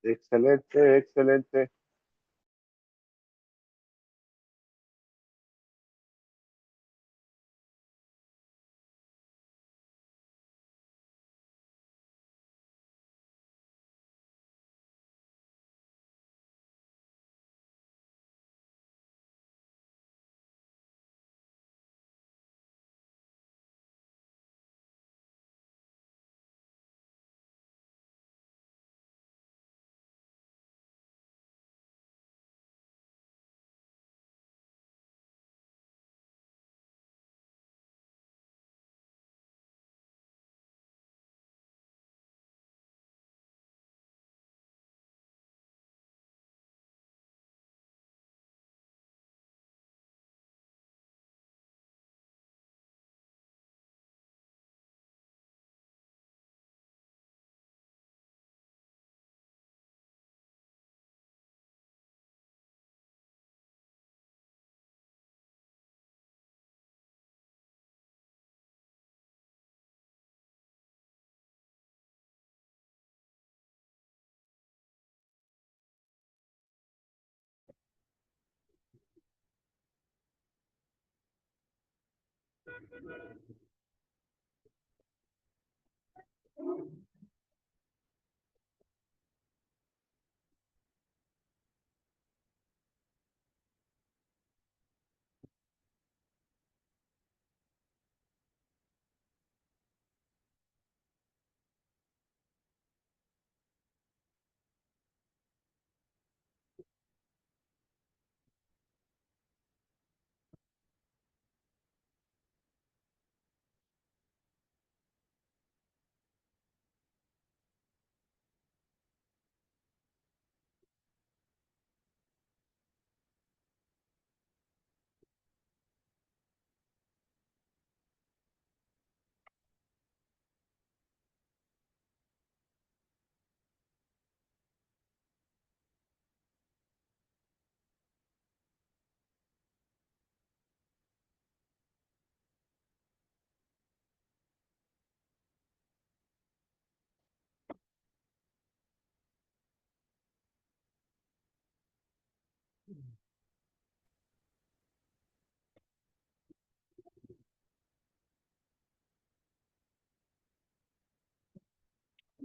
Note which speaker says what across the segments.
Speaker 1: Excelente, excelente.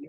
Speaker 2: Muy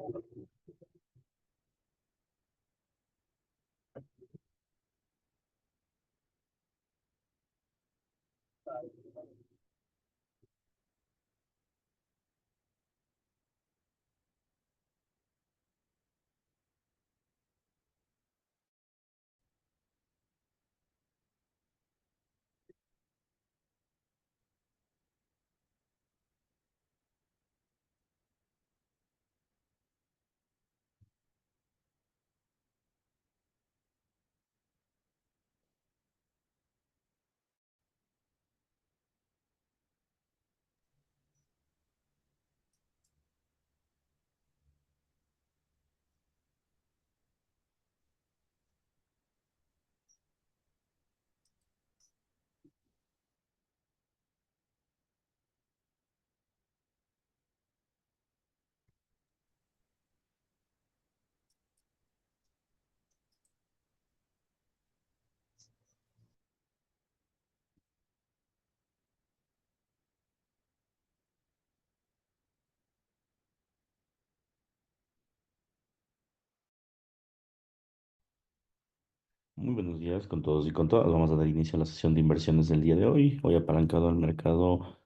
Speaker 2: buenos días con todos y con todas. Vamos a dar inicio a la sesión de inversiones del día de hoy. Hoy apalancado al mercado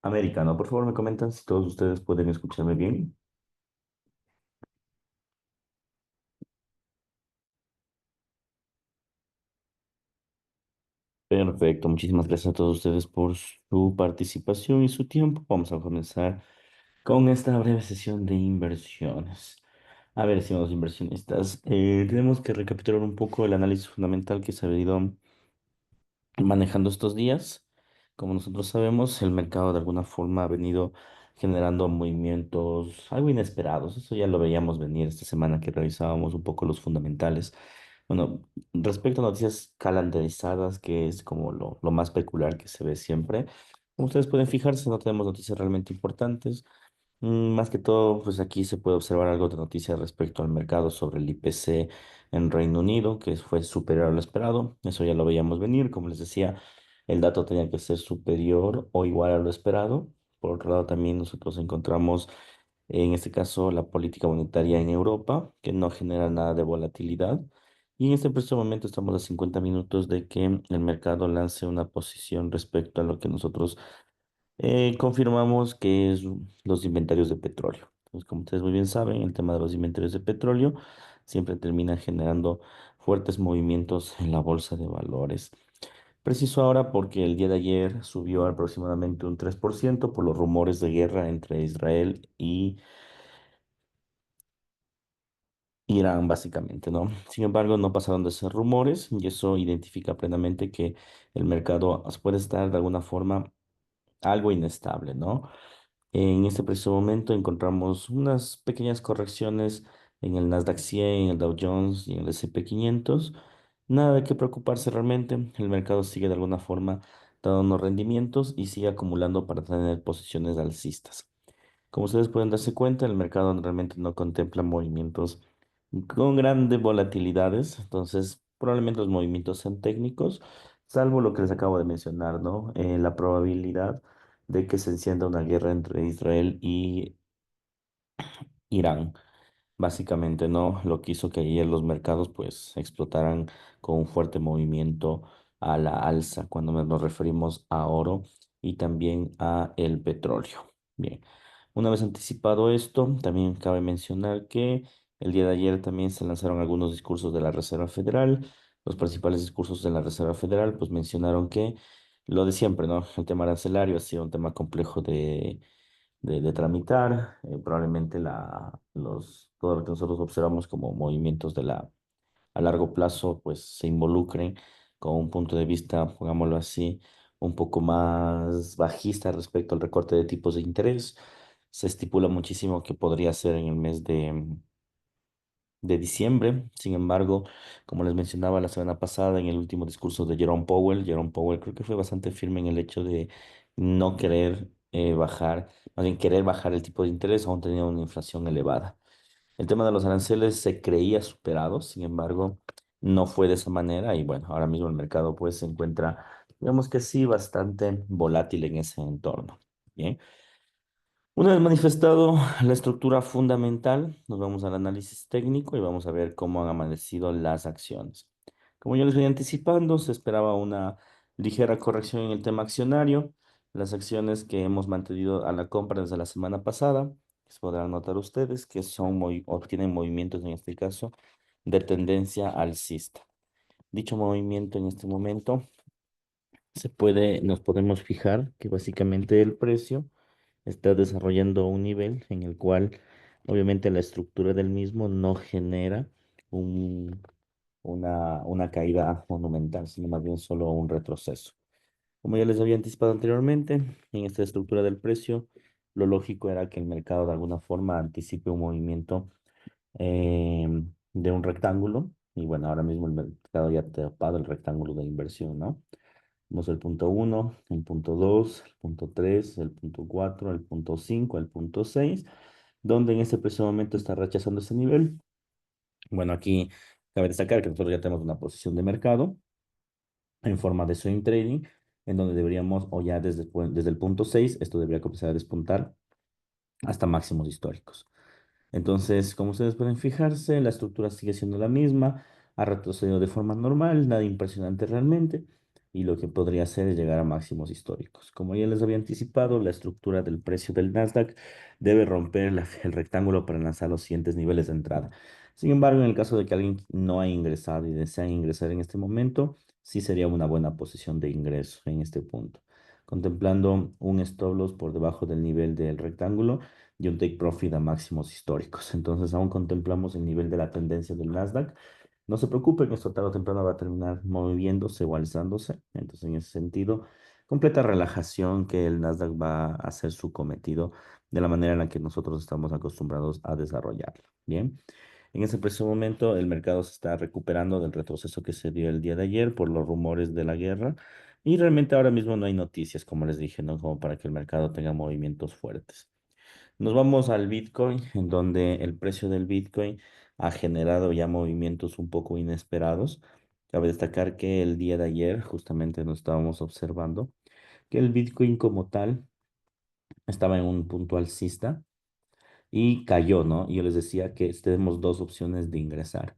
Speaker 2: americano. Por favor, me comentan si todos ustedes pueden escucharme bien. Perfecto. Muchísimas gracias a todos ustedes por su participación y su tiempo. Vamos a comenzar con esta breve sesión de inversiones. A ver, estimados inversionistas, tenemos que recapitular un poco el análisis fundamental que se ha venido manejando estos días. Como nosotros sabemos, el mercado de alguna forma ha venido generando movimientos algo inesperados. Eso ya lo veíamos venir esta semana que revisábamos un poco los fundamentales. Bueno, respecto a noticias calendarizadas, que es como lo más peculiar que se ve siempre, como ustedes pueden fijarse, no tenemos noticias realmente importantes. Más que todo, pues aquí se puede observar algo de noticias respecto al mercado sobre el IPC en Reino Unido, que fue superior a lo esperado. Eso ya lo veíamos venir. Como les decía, el dato tenía que ser superior o igual a lo esperado. Por otro lado, también nosotros encontramos, en este caso, la política monetaria en Europa, que no genera nada de volatilidad. Y en este preciso momento estamos a 50 minutos de que el mercado lance una posición respecto a lo que nosotros confirmamos que es los inventarios de petróleo. Entonces, como ustedes muy bien saben, el tema de los inventarios de petróleo siempre termina generando fuertes movimientos en la bolsa de valores. Preciso ahora porque el día de ayer subió aproximadamente un 3% por los rumores de guerra entre Israel y Irán, básicamente, ¿no? Sin embargo, no pasaron de ser rumores y eso identifica plenamente que el mercado puede estar de alguna forma algo inestable, ¿no? En este preciso momento encontramos unas pequeñas correcciones en el Nasdaq 100, en el Dow Jones y en el S&P 500. Nada de qué preocuparse realmente. El mercado sigue de alguna forma dando unos rendimientos y sigue acumulando para tener posiciones alcistas. Como ustedes pueden darse cuenta, el mercado realmente no contempla movimientos con grandes volatilidades. Entonces, probablemente los movimientos sean técnicos, salvo lo que les acabo de mencionar, ¿no? La probabilidad de que se encienda una guerra entre Israel y Irán. Básicamente, ¿no? Lo que hizo que ayer los mercados pues explotaran con un fuerte movimiento a la alza cuando nos referimos a oro y también a el petróleo. Bien, una vez anticipado esto, también cabe mencionar que el día de ayer también se lanzaron algunos discursos de la Reserva Federal. Los principales discursos de la Reserva Federal pues mencionaron que lo de siempre, ¿no? El tema arancelario ha sido un tema complejo de tramitar. Probablemente todo lo que nosotros observamos como movimientos a largo plazo, pues se involucren con un punto de vista, pongámoslo así, un poco más bajista respecto al recorte de tipos de interés. Se estipula muchísimo que podría ser en el mes de diciembre. Sin embargo, como les mencionaba la semana pasada en el último discurso de Jerome Powell creo que fue bastante firme en el hecho de no querer bajar, más bien querer bajar el tipo de interés aún teniendo una inflación elevada. El tema de los aranceles se creía superado, sin embargo, no fue de esa manera y bueno, ahora mismo el mercado pues se encuentra, digamos que sí, bastante volátil en ese entorno. Bien. Una vez manifestado la estructura fundamental, nos vamos al análisis técnico y vamos a ver cómo han amanecido las acciones. Como yo les venía anticipando, se esperaba una ligera corrección en el tema accionario. Las acciones que hemos mantenido a la compra desde la semana pasada, se podrán notar ustedes que son o tienen movimientos en este caso de tendencia alcista. Dicho movimiento en este momento nos podemos fijar que básicamente el precio está desarrollando un nivel en el cual obviamente la estructura del mismo no genera un- una caída monumental, sino más bien solo un retroceso. Como ya les había anticipado anteriormente, en esta estructura del precio, lo lógico era que el mercado de alguna forma anticipe un movimiento de un rectángulo. Y bueno, ahora mismo el mercado ya ha tapado el rectángulo de inversión, ¿no? Vemos el punto uno, el punto 2, el punto 3, el punto 4, el punto 5, el punto 6, donde en este preciso momento está rechazando ese nivel. Bueno, aquí cabe destacar que nosotros ya tenemos una posición de mercado en forma de swing trading, en donde deberíamos, o ya desde el punto 6, esto debería comenzar a despuntar hasta máximos históricos. Entonces, como ustedes pueden fijarse, la estructura sigue siendo la misma, ha retrocedido de forma normal, nada impresionante realmente, y lo que podría hacer es llegar a máximos históricos. Como ya les había anticipado, la estructura del precio del Nasdaq debe romper el rectángulo para lanzar los siguientes niveles de entrada. Sin embargo, en el caso de que alguien no haya ingresado y desea ingresar en este momento, sí sería una buena posición de ingreso en este punto. Contemplando un stop loss por debajo del nivel del rectángulo, y un take profit a máximos históricos. Entonces aún contemplamos el nivel de la tendencia del Nasdaq. No se preocupen, esto tarde o temprano va a terminar moviéndose o alzándose. Entonces, en ese sentido, completa relajación que el Nasdaq va a hacer su cometido de la manera en la que nosotros estamos acostumbrados a desarrollarlo. Bien. En ese preciso momento, el mercado se está recuperando del retroceso que se dio el día de ayer por los rumores de la guerra. Y realmente ahora mismo no hay noticias, como les dije, ¿no? Como para que el mercado tenga movimientos fuertes. Nos vamos al Bitcoin, en donde el precio del Bitcoin ha generado ya movimientos un poco inesperados. Cabe destacar que el día de ayer justamente nos estábamos observando que el Bitcoin como tal estaba en un punto alcista y cayó, ¿no? Y yo les decía que tenemos dos opciones de ingresar.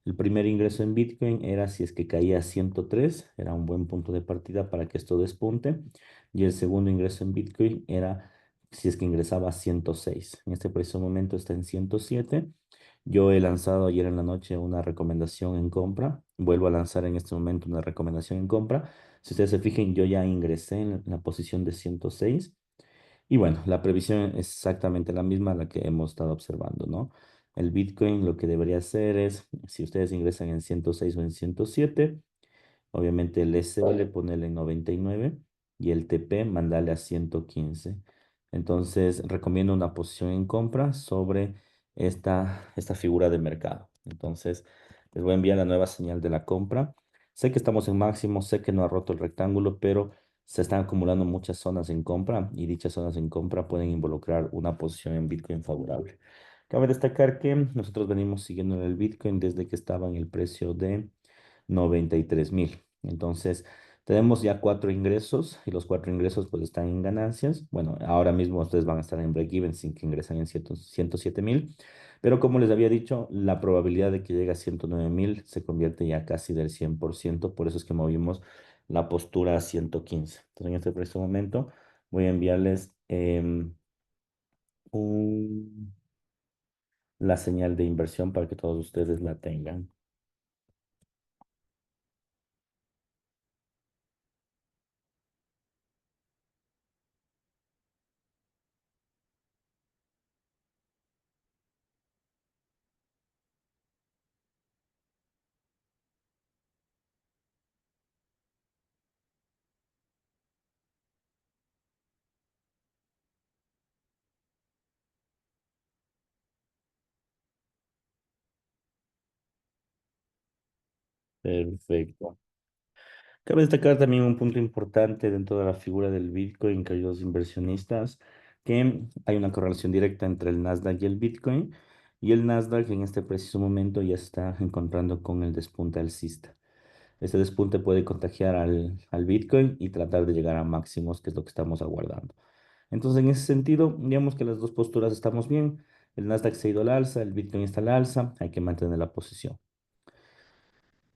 Speaker 2: El primer ingreso en Bitcoin era si es que caía a 103, era un buen punto de partida para que esto despunte. Y el segundo ingreso en Bitcoin era si es que ingresaba a 106. En este preciso momento está en 107. Yo he lanzado ayer en la noche una recomendación en compra. Vuelvo a lanzar en este momento una recomendación en compra. Si ustedes se fijen, yo ya ingresé en la posición de 106. Y bueno, la previsión es exactamente la misma a la que hemos estado observando, ¿no? El Bitcoin lo que debería hacer es, si ustedes ingresan en 106 o en 107, obviamente el SL ponerle en 99 y el TP mandarle a 115. Entonces, recomiendo una posición en compra sobre esta figura de mercado. Entonces, les voy a enviar la nueva señal de la compra. Sé que estamos en máximo, sé que no ha roto el rectángulo, pero se están acumulando muchas zonas en compra y dichas zonas en compra pueden involucrar una posición en Bitcoin favorable. Cabe destacar que nosotros venimos siguiendo el Bitcoin desde que estaba en el precio de 93.000. Entonces, tenemos ya cuatro ingresos y los cuatro ingresos pues están en ganancias. Bueno, ahora mismo ustedes van a estar en break-even sin que ingresen en 107.000. Pero como les había dicho, la probabilidad de que llegue a 109.000 se convierte ya casi del 100%. Por eso es que movimos la postura a 115. Entonces, en este preciso momento voy a enviarles un- la señal de inversión para que todos ustedes la tengan. Perfecto. Cabe destacar también un punto importante dentro de la figura del Bitcoin, queridos inversionistas, que hay una correlación directa entre el Nasdaq y el Bitcoin, y el Nasdaq en este preciso momento ya está encontrando con el despunte alcista. Este despunte puede contagiar al Bitcoin y tratar de llegar a máximos, que es lo que estamos aguardando. Entonces, en ese sentido, digamos que las dos posturas estamos bien. El Nasdaq se ha ido al alza, el Bitcoin está al alza, hay que mantener la posición.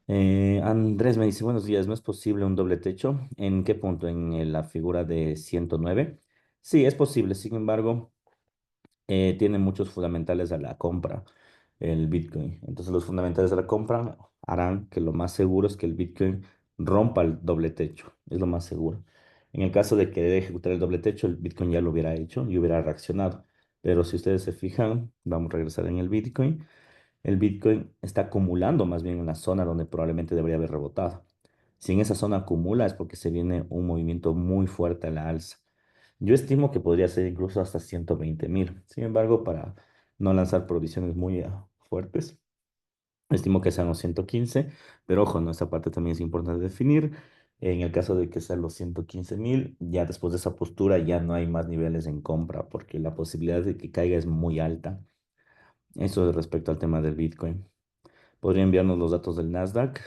Speaker 2: Andrés me dice, buenos días, ¿no es posible un doble techo? ¿En qué punto? ¿En la figura de 109? Sí, es posible, sin embargo, tiene muchos fundamentales a la compra, el Bitcoin. Entonces, los fundamentales de la compra harán que lo más seguro es que el Bitcoin rompa el doble techo, es lo más seguro. En el caso de que ejecutar el doble techo, el Bitcoin ya lo hubiera hecho y hubiera reaccionado. Pero si ustedes se fijan, vamos a regresar en el Bitcoin. El Bitcoin está acumulando más bien en la zona donde probablemente debería haber rebotado. Si en esa zona acumula es porque se viene un movimiento muy fuerte a la alza. Yo estimo que podría ser incluso hasta 120.000. Sin embargo, para no lanzar provisiones muy fuertes, estimo que sean los 115, pero ojo, ¿no? Esta parte también es importante definir. En el caso de que sean los 115.000, ya después de esa postura ya no hay más niveles en compra porque la posibilidad de que caiga es muy alta. Eso respecto al tema del Bitcoin. Podría enviarnos los datos del Nasdaq.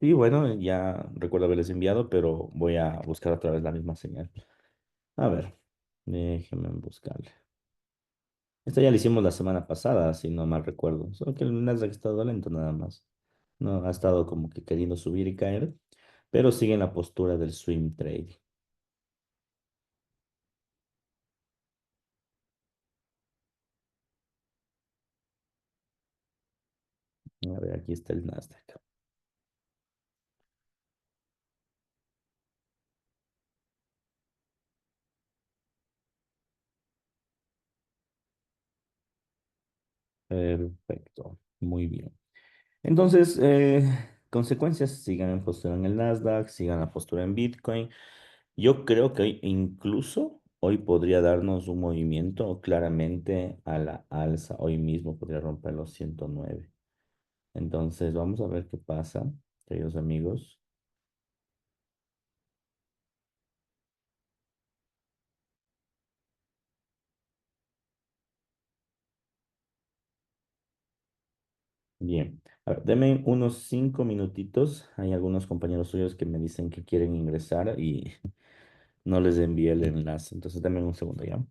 Speaker 2: Y bueno, ya recuerdo haberles enviado, pero voy a buscar otra vez la misma señal. A ver, déjenme buscarle. Esta ya la hicimos la semana pasada, si no mal recuerdo. Solo que el Nasdaq ha estado lento nada más. No, ha estado como que queriendo subir y caer, pero sigue en la postura del swing trade. A ver, aquí está el Nasdaq. Perfecto, muy bien. Entonces, consecuencias, sigan en postura en el Nasdaq, sigan la postura en Bitcoin. Yo creo que incluso hoy podría darnos un movimiento claramente a la alza. Hoy mismo podría romper los 109. Entonces, vamos a ver qué pasa, queridos amigos. Bien, a ver, denme unos 5 minutitos. Hay algunos compañeros suyos que me dicen que quieren ingresar y no les envié el enlace. Entonces, denme un segundo ya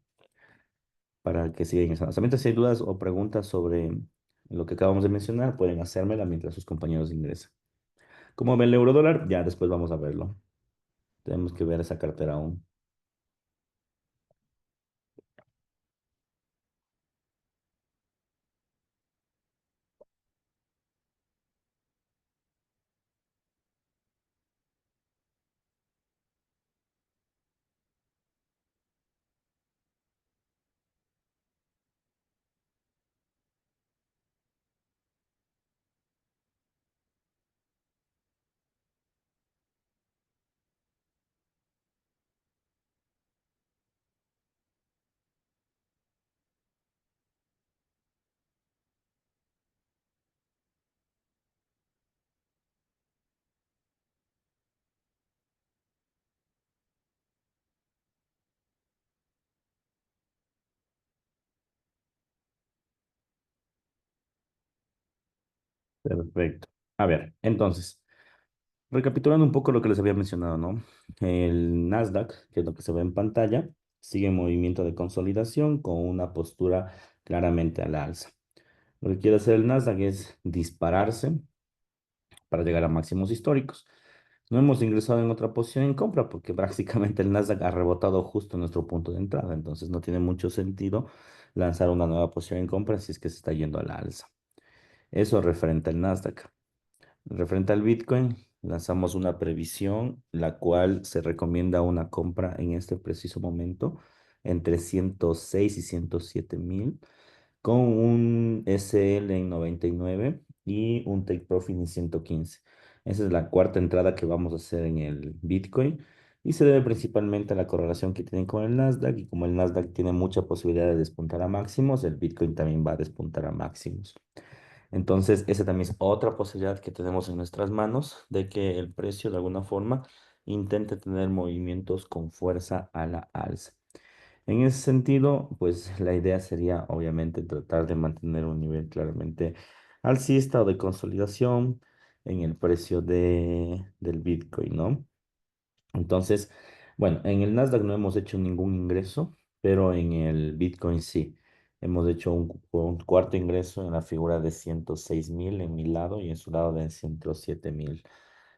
Speaker 2: para que sigan ingresando. Solamente si hay dudas o preguntas sobre lo que acabamos de mencionar, pueden hacérmela mientras sus compañeros ingresan. ¿Cómo ve el euro dólar? Ya después vamos a verlo. Tenemos que ver esa cartera aún. Perfecto. A ver, entonces, recapitulando un poco lo que les había mencionado, ¿no? El Nasdaq, que es lo que se ve en pantalla, sigue en movimiento de consolidación con una postura claramente a la alza. Lo que quiere hacer el Nasdaq es dispararse para llegar a máximos históricos. No hemos ingresado en otra posición en compra porque prácticamente el Nasdaq ha rebotado justo en nuestro punto de entrada, entonces no tiene mucho sentido lanzar una nueva posición en compra si es que se está yendo a la alza. Eso referente al Nasdaq. Referente al Bitcoin, lanzamos una previsión, la cual se recomienda una compra en este preciso momento entre 106 y 107.000, con un SL en 99 y un take profit en 115. Esa es la cuarta entrada que vamos a hacer en el Bitcoin y se debe principalmente a la correlación que tiene con el Nasdaq, y como el Nasdaq tiene mucha posibilidad de despuntar a máximos, el Bitcoin también va a despuntar a máximos. Entonces, esa también es otra posibilidad que tenemos en nuestras manos de que el precio de alguna forma intente tener movimientos con fuerza a la alza. En ese sentido, pues la idea sería obviamente tratar de mantener un nivel claramente alcista o de consolidación en el precio del Bitcoin, ¿no? Entonces, Bueno, en el Nasdaq no hemos hecho ningún ingreso, pero en el Bitcoin sí. Hemos hecho un cuarto ingreso en la figura de 106.000 en mi lado y en su lado de 107.000.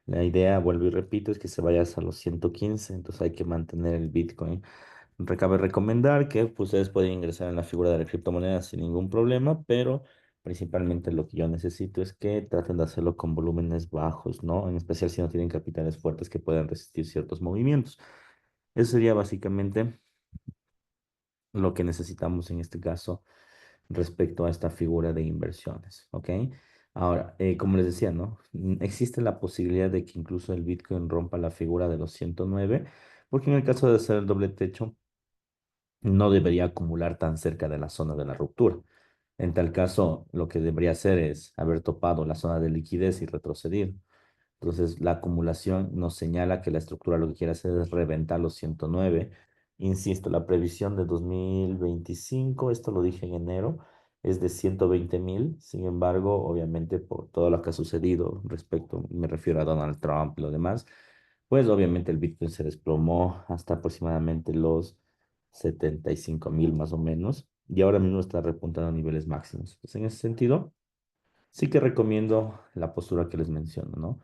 Speaker 2: La idea, vuelvo y repito, es que se vaya hasta los 115, entonces hay que mantener el Bitcoin. Cabe recomendar que pues, ustedes pueden ingresar en la figura de la criptomoneda sin ningún problema, pero principalmente lo que yo necesito es que traten de hacerlo con volúmenes bajos, ¿no? En especial si no tienen capitales fuertes que puedan resistir ciertos movimientos. Eso sería básicamente lo que necesitamos en este caso respecto a esta figura de inversiones, ¿ok? Ahora, como les decía, ¿no? Existe la posibilidad de que incluso el Bitcoin rompa la figura de los 109, porque en el caso de hacer el doble techo, no debería acumular tan cerca de la zona de la ruptura. En tal caso, lo que debería hacer es haber topado la zona de liquidez y retroceder. Entonces, la acumulación nos señala que la estructura lo que quiere hacer es reventar los 109. Insisto, la previsión de 2025, esto lo dije en enero, es de 120.000. Sin embargo, obviamente, por todo lo que ha sucedido respecto, me refiero a Donald Trump y lo demás, pues obviamente el Bitcoin se desplomó hasta aproximadamente los 75.000 más o menos. Y ahora mismo está repuntando a niveles máximos. Pues en ese sentido. Sí que recomiendo la postura que les menciono, ¿no?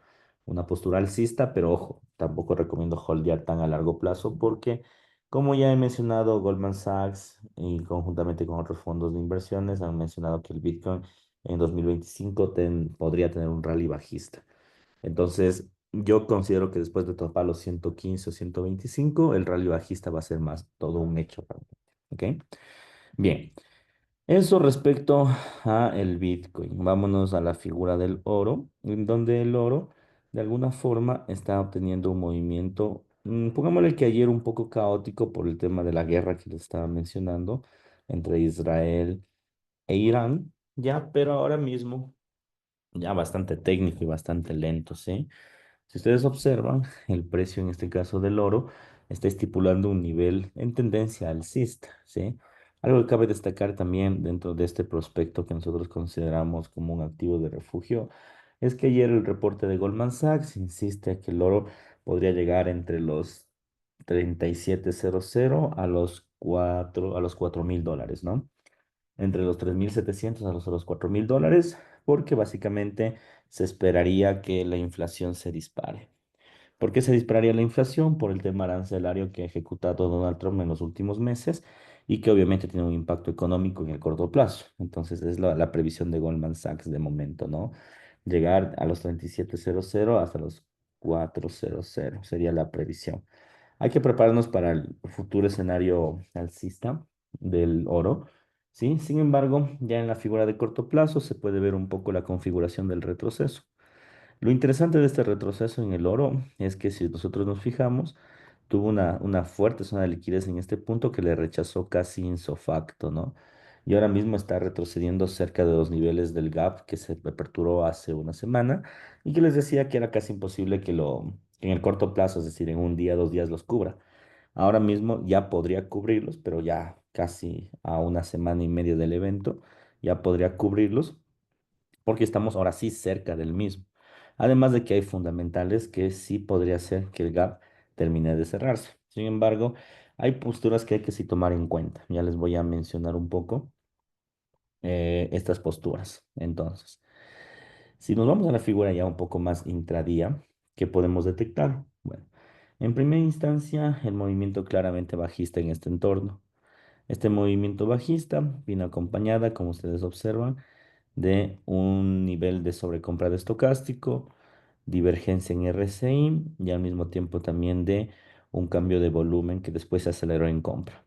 Speaker 2: Una postura alcista, pero ojo, tampoco recomiendo holdear tan a largo plazo porque, como ya he mencionado, Goldman Sachs y conjuntamente con otros fondos de inversiones han mencionado que el Bitcoin en 2025 podría tener un rally bajista. Entonces, yo considero que después de topar los 115 o 125, el rally bajista va a ser más todo un hecho para mí. ¿Ok? Bien. Eso respecto a el Bitcoin. Vámonos a la figura del oro, en donde el oro de alguna forma está obteniendo un movimiento, pongámosle que ayer un poco caótico por el tema de la guerra que les estaba mencionando entre Israel e Irán, ya, pero ahora mismo ya bastante técnico y bastante lento, ¿sí? Si ustedes observan, el precio en este caso del oro está estipulando un nivel en tendencia alcista, ¿sí? Algo que cabe destacar también dentro de este prospecto que nosotros consideramos como un activo de refugio es que ayer el reporte de Goldman Sachs insiste a que el oro podría llegar entre los 37.00 a los $4.000, ¿no? Entre los 3.700 a los $4.000, porque básicamente se esperaría que la inflación se dispare. ¿Por qué se dispararía la inflación? Por el tema arancelario que ha ejecutado Donald Trump en los últimos meses y que obviamente tiene un impacto económico en el corto plazo. Entonces es la previsión de Goldman Sachs de momento, ¿no? Llegar a los 37.00 hasta los 4.00 sería la previsión. Hay que prepararnos para el futuro escenario alcista del oro, ¿sí? Sin embargo, ya en la figura de corto plazo se puede ver un poco la configuración del retroceso. Lo interesante de este retroceso en el oro es que si nosotros nos fijamos, tuvo una fuerte zona de liquidez en este punto que le rechazó casi insofacto, ¿no? Y ahora mismo está retrocediendo cerca de los niveles del gap que se aperturó hace una semana y que les decía que era casi imposible que en el corto plazo, es decir, en un día, 2 días los cubra. Ahora mismo ya podría cubrirlos, pero ya casi a una semana y media del evento, ya podría cubrirlos porque estamos ahora sí cerca del mismo. Además de que hay fundamentales que sí podría ser que el gap termine de cerrarse. Sin embargo, hay posturas que hay que sí tomar en cuenta. Ya les voy a mencionar un poco estas posturas. Entonces, si nos vamos a la figura ya un poco más intradía, ¿qué podemos detectar? Bueno, en primera instancia, el movimiento claramente bajista en este entorno. Este movimiento bajista viene acompañada, como ustedes observan, de un nivel de sobrecompra de estocástico, divergencia en RSI y al mismo tiempo también de un cambio de volumen que después se aceleró en compra.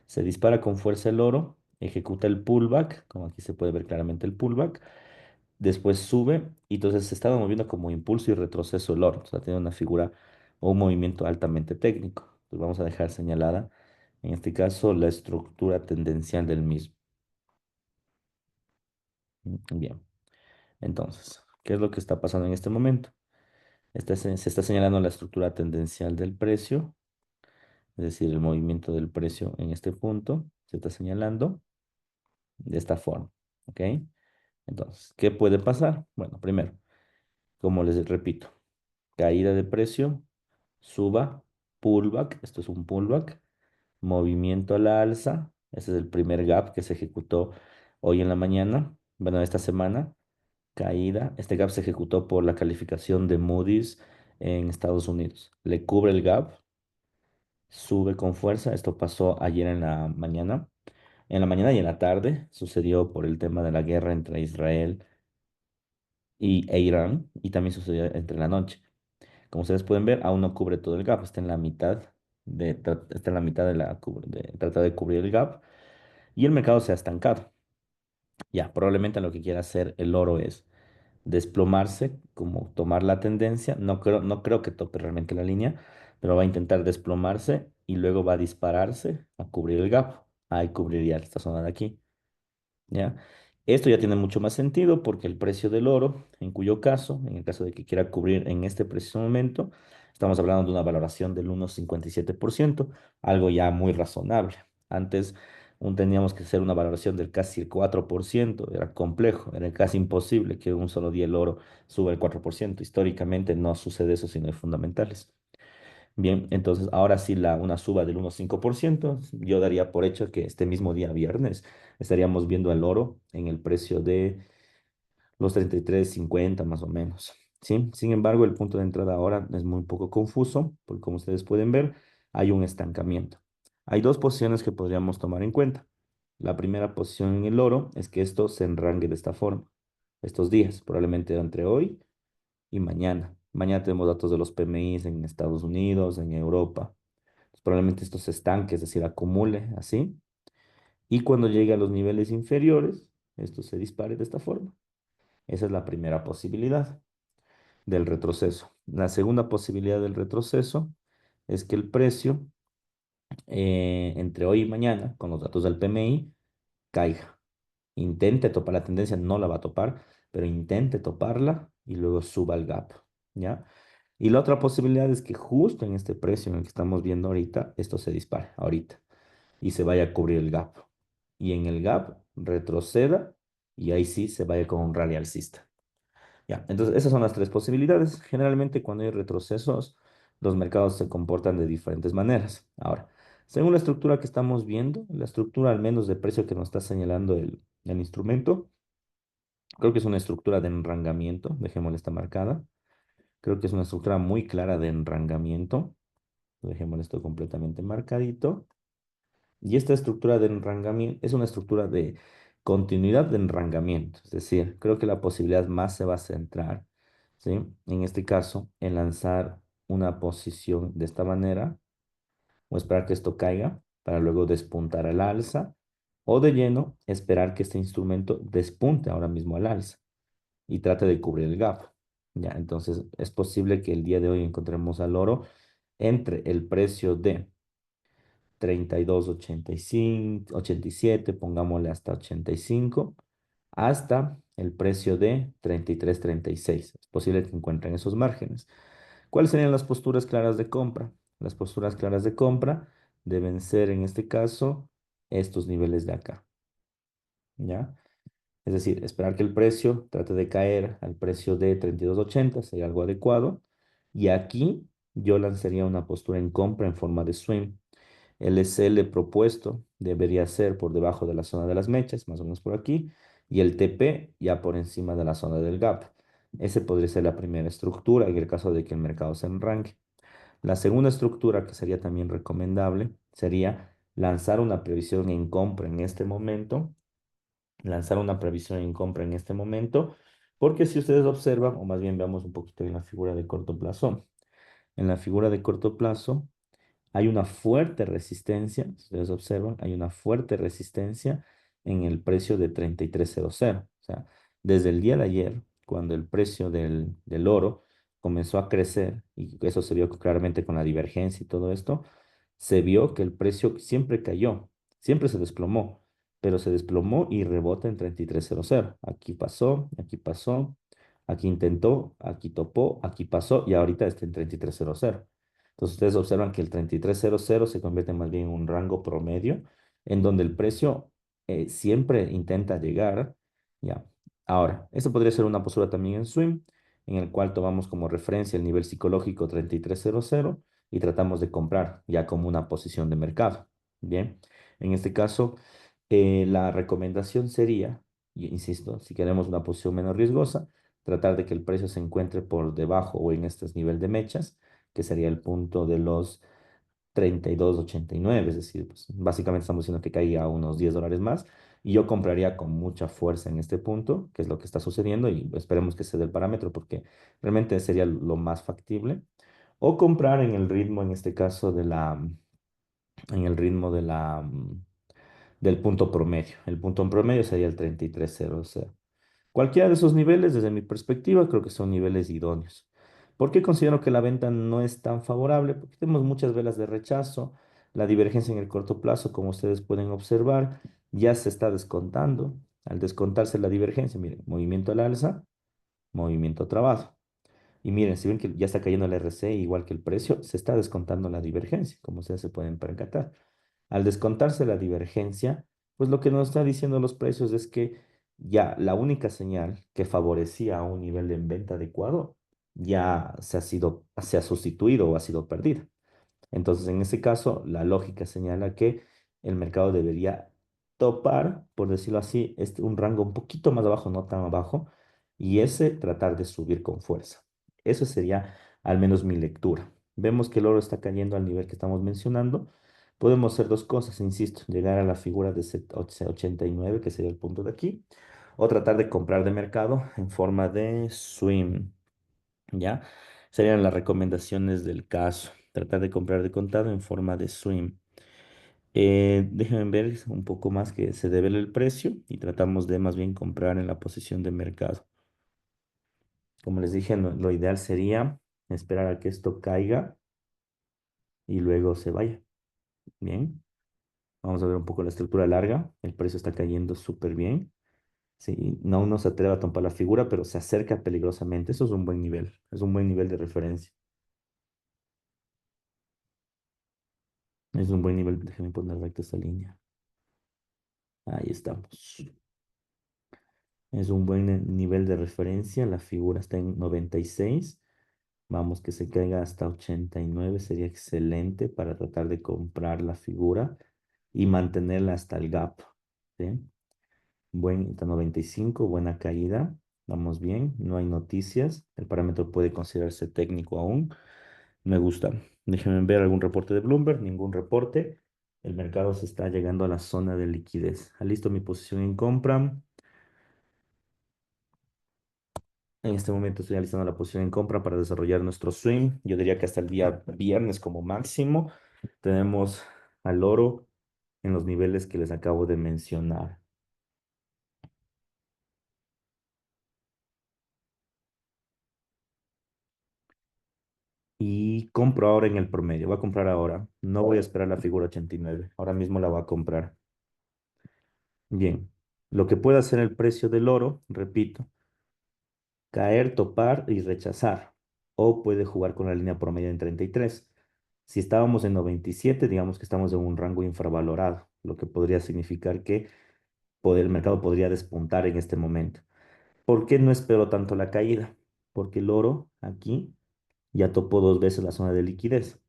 Speaker 2: Se dispara con fuerza el oro, ejecuta el pullback, como aquí se puede ver claramente el pullback, después sube y entonces se estaba moviendo como impulso y retroceso el oro, o sea, tiene una figura o un movimiento altamente técnico. Entonces vamos a dejar señalada, en este caso, la estructura tendencial del mismo. Bien. Entonces, ¿qué es lo que está pasando en este momento? Se está señalando la estructura tendencial del precio, es decir, el movimiento del precio en este punto se está señalando de esta forma, ¿ok? Entonces, ¿qué puede pasar? Bueno, primero, como les repito, caída de precio, suba, pullback, esto es un pullback, movimiento a la alza, ese es el primer gap que se ejecutó hoy en la mañana, bueno, esta semana, caída, este gap se ejecutó por la calificación de Moody's en Estados Unidos, le cubre el gap, sube con fuerza, esto pasó ayer en la mañana y en la tarde, sucedió por el tema de la guerra entre Israel e Irán, y también sucedió entre la noche. Como ustedes pueden ver, aún no cubre todo el gap, está en la mitad está en la mitad trata de cubrir el gap y el mercado se ha estancado. Ya, probablemente lo que quiera hacer el oro es desplomarse, como tomar la tendencia. No creo que tope realmente la línea, pero va a intentar desplomarse y luego va a dispararse a cubrir el gap. Ahí cubriría esta zona de aquí. ¿Ya? Esto ya tiene mucho más sentido porque el precio del oro, en cuyo caso, en el caso de que quiera cubrir en este preciso momento, estamos hablando de una valoración del 1,57%, algo ya muy razonable. Antes teníamos que hacer una valoración del casi el 4%, era complejo, era casi imposible que un solo día el oro suba el 4%. Históricamente no sucede eso si no hay fundamentales. Bien, entonces ahora sí una suba del 1,5%, yo daría por hecho que este mismo día viernes estaríamos viendo el oro en el precio de los 33,50 más o menos. ¿Sí? Sin embargo, el punto de entrada ahora es muy poco confuso, porque como ustedes pueden ver, hay un estancamiento. Hay dos posiciones que podríamos tomar en cuenta. La primera posición en el oro es que esto se enrangue de esta forma, estos días, probablemente entre hoy y mañana. Mañana tenemos datos de los PMIs en Estados Unidos, en Europa. Probablemente esto se estanque, es decir, acumule así. Y cuando llegue a los niveles inferiores, esto se dispare de esta forma. Esa es la primera posibilidad del retroceso. La segunda posibilidad del retroceso es que el precio entre hoy y mañana, con los datos del PMI, caiga. Intente topar la tendencia, no la va a topar, pero intente toparla y luego suba el gap, ¿ya? Y la otra posibilidad es que justo en este precio en el que estamos viendo ahorita, esto se dispare ahorita y se vaya a cubrir el gap. Y en el gap retroceda y ahí sí se vaya con un rally alcista. Ya, entonces esas son las tres posibilidades. Generalmente cuando hay retrocesos, los mercados se comportan de diferentes maneras. Ahora, según la estructura que estamos viendo, la estructura al menos de precio que nos está señalando el instrumento, creo que es una estructura de enrangamiento, dejémosla esta marcada. Creo que es una estructura muy clara de enrangamiento. Dejémosle esto completamente marcadito. Y esta estructura de enrangamiento es una estructura de continuidad de enrangamiento. Es decir, creo que la posibilidad más se va a centrar, ¿sí? En este caso, en lanzar una posición de esta manera o esperar que esto caiga para luego despuntar al alza o de lleno esperar que este instrumento despunte ahora mismo al alza y trate de cubrir el gap. Ya, entonces es posible que el día de hoy encontremos al oro entre el precio de 32,85, 87, pongámosle hasta 85, hasta el precio de 33,36. Es posible que encuentren esos márgenes. ¿Cuáles serían las posturas claras de compra? Las posturas claras de compra deben ser, en este caso, estos niveles de acá, ¿ya? Es decir, esperar que el precio trate de caer al precio de 32,80 sería algo adecuado. Y aquí yo lanzaría una postura en compra en forma de swing. El SL propuesto debería ser por debajo de la zona de las mechas, más o menos por aquí, y el TP ya por encima de la zona del gap. Ese podría ser la primera estructura en el caso de que el mercado se enranque. La segunda estructura que sería también recomendable sería lanzar una previsión en compra en este momento, lanzar una previsión en compra en este momento, porque si ustedes observan, o más bien veamos un poquito en la figura de corto plazo, en la figura de corto plazo, hay una fuerte resistencia, si ustedes observan, hay una fuerte resistencia en el precio de 33,00. O sea, desde el día de ayer, cuando el precio del oro comenzó a crecer, y eso se vio claramente con la divergencia y todo esto, se vio que el precio siempre cayó, siempre se desplomó, pero se desplomó y rebota en 33,00. Aquí pasó, aquí intentó, aquí topó, aquí pasó y ahorita está en 33,00. Entonces ustedes observan que el 33,00 se convierte más bien en un rango promedio en donde el precio siempre intenta llegar. Ya. Ahora, esto podría ser una postura también en swing, en el cual tomamos como referencia el nivel psicológico 33,00 y tratamos de comprar ya como una posición de mercado. Bien, en este caso, la recomendación sería, y insisto, si queremos una posición menos riesgosa, tratar de que el precio se encuentre por debajo o en este nivel de mechas, que sería el punto de los 32,89, es decir, pues, básicamente estamos diciendo que caiga a unos $10 más, y yo compraría con mucha fuerza en este punto, que es lo que está sucediendo, y esperemos que se dé el parámetro, porque realmente sería lo más factible, o comprar en el ritmo, en este caso, en el ritmo del punto promedio. El punto promedio sería el 33,00. Cualquiera de esos niveles, desde mi perspectiva, creo que son niveles idóneos. ¿Por qué considero que la venta no es tan favorable? Porque tenemos muchas velas de rechazo. La divergencia en el corto plazo, como ustedes pueden observar, ya se está descontando. Al descontarse la divergencia, miren, movimiento al alza, movimiento trabado. Y miren, si ven que ya está cayendo el RC igual que el precio, se está descontando la divergencia, como ustedes se pueden percatar. Al descontarse la divergencia, pues lo que nos está diciendo los precios es que ya la única señal que favorecía a un nivel de venta adecuado ya se ha sustituido o ha sido perdida. Entonces, en ese caso, la lógica señala que el mercado debería topar, por decirlo así, un rango un poquito más abajo, no tan abajo, y ese tratar de subir con fuerza. Eso sería al menos mi lectura. Vemos que el oro está cayendo al nivel que estamos mencionando. Podemos hacer dos cosas, insisto, llegar a la figura de 89, que sería el punto de aquí, o tratar de comprar de mercado en forma de swing. ¿Ya? Serían las recomendaciones del caso. Tratar de comprar de contado en forma de swing. Déjenme ver un poco más que se debe el precio y tratamos de más bien comprar en la posición de mercado. Como les dije, lo ideal sería esperar a que esto caiga y luego se vaya. Bien, vamos a ver un poco la estructura larga. El precio está cayendo súper bien. Sí, no uno se atreve a tomar la figura, pero se acerca peligrosamente. Eso es un buen nivel. Es un buen nivel de referencia. Es un buen nivel. Déjenme poner recta esta línea. Ahí estamos. Es un buen nivel de referencia. La figura está en 96. Vamos, que se caiga hasta 89. Sería excelente para tratar de comprar la figura y mantenerla hasta el gap. ¿Sí? Hasta 95, buena caída. Vamos bien, no hay noticias. El parámetro puede considerarse técnico aún. Me gusta. Déjenme ver algún reporte de Bloomberg. Ningún reporte. El mercado se está llegando a la zona de liquidez. Listo mi posición en compra. En este momento estoy alistando la posición en compra para desarrollar nuestro swing. Yo diría que hasta el día viernes como máximo tenemos al oro en los niveles que les acabo de mencionar. Y compro ahora en el promedio. Voy a comprar ahora. No voy a esperar la figura 89. Ahora mismo la voy a comprar. Bien. Lo que puede hacer el precio del oro, repito, caer, topar y rechazar. O puede jugar con la línea promedio en 33. Si estábamos en 97, digamos que estamos en un rango infravalorado, lo que podría significar que el mercado podría despuntar en este momento. ¿Por qué no espero tanto la caída? Porque el oro aquí ya topó dos veces la zona de liquidez.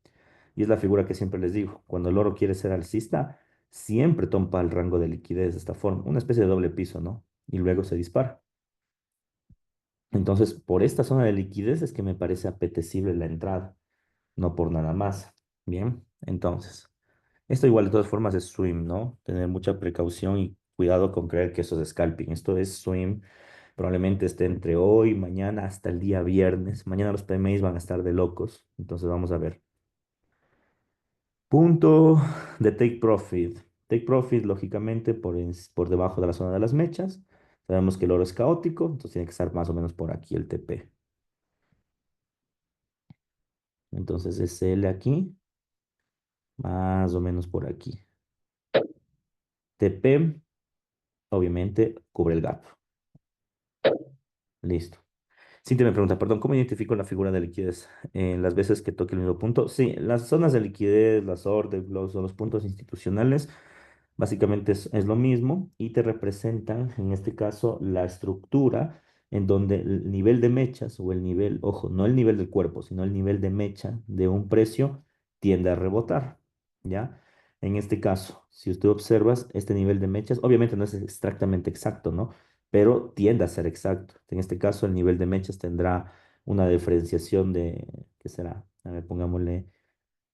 Speaker 2: Y es la figura que siempre les digo. Cuando el oro quiere ser alcista, siempre topa el rango de liquidez de esta forma, una especie de doble piso, ¿no? Y luego se dispara. Entonces, por esta zona de liquidez es que me parece apetecible la entrada, no por nada más. Bien, entonces, esto igual de todas formas es swing, ¿no? Tener mucha precaución y cuidado con creer que eso es scalping. Esto es swing. Probablemente esté entre hoy, mañana, hasta el día viernes. Mañana los PMIs van a estar de locos. Entonces vamos a ver. Punto de take profit. Take profit, lógicamente, por debajo de la zona de las mechas. Sabemos que el oro es caótico, entonces tiene que estar más o menos por aquí el TP. Entonces SL aquí, más o menos por aquí. TP, obviamente, cubre el gap. Listo. Cintia me pregunta, perdón, ¿cómo identifico la figura de liquidez en las veces que toque el mismo punto? Sí, las zonas de liquidez, las order blocks o los puntos institucionales, básicamente es lo mismo y te representan, en este caso, la estructura en donde el nivel de mechas o el nivel, ojo, no el nivel del cuerpo, sino el nivel de mecha de un precio tiende a rebotar, ¿ya? En este caso, si usted observas este nivel de mechas, obviamente no es exactamente exacto, ¿no? Pero tiende a ser exacto. En este caso, el nivel de mechas tendrá una diferenciación de, ¿qué será? A ver, pongámosle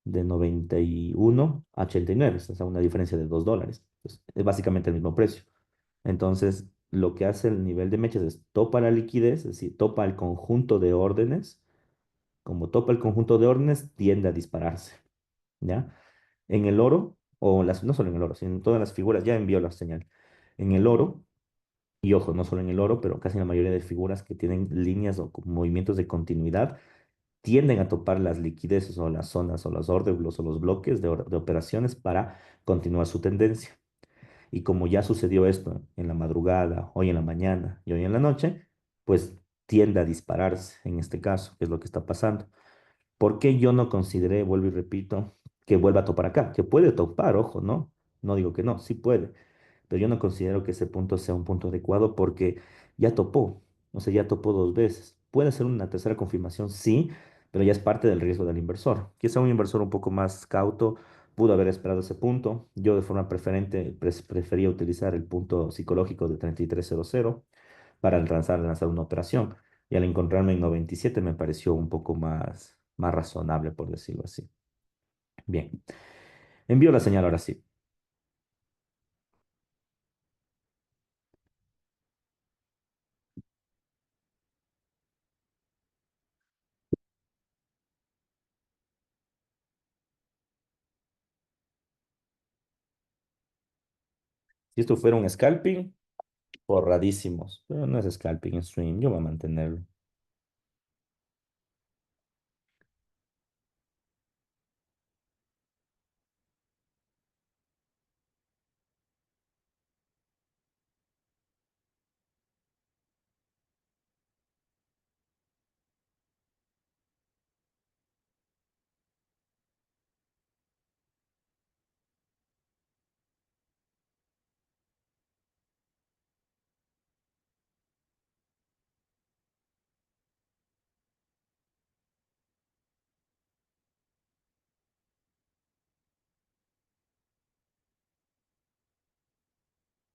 Speaker 2: de 91 a 89, o sea, una diferencia de $2. Pues, es básicamente el mismo precio. Entonces, lo que hace el nivel de mechas es topa la liquidez, es decir, topa el conjunto de órdenes. Como topa el conjunto de órdenes, tiende a dispararse, ¿ya? En el oro, no solo en el oro, sino en todas las figuras, ya envió la señal. En el oro, y ojo, no solo en el oro, pero casi en la mayoría de figuras que tienen líneas o movimientos de continuidad, tienden a topar las liquideces o las zonas o los órdenes o los bloques de operaciones para continuar su tendencia. Y como ya sucedió esto en la madrugada, hoy en la mañana y hoy en la noche, pues tiende a dispararse en este caso, que es lo que está pasando. ¿Por qué yo no consideré, vuelvo y repito, que vuelva a topar acá? Que puede topar, ojo, ¿no? No digo que no, sí puede, pero yo no considero que ese punto sea un punto adecuado porque ya topó, o sea, ya topó dos veces. Puede ser una tercera confirmación, sí, pero ya es parte del riesgo del inversor. Quizá un inversor un poco más cauto pudo haber esperado ese punto. Yo de forma preferente prefería utilizar el punto psicológico de 3300 para lanzar una operación. Y al encontrarme en 97 me pareció un poco más razonable, por decirlo así. Bien, envío la señal ahora sí. Si esto fuera un scalping, borradísimos. Pero no es scalping, es stream. Yo voy a mantenerlo.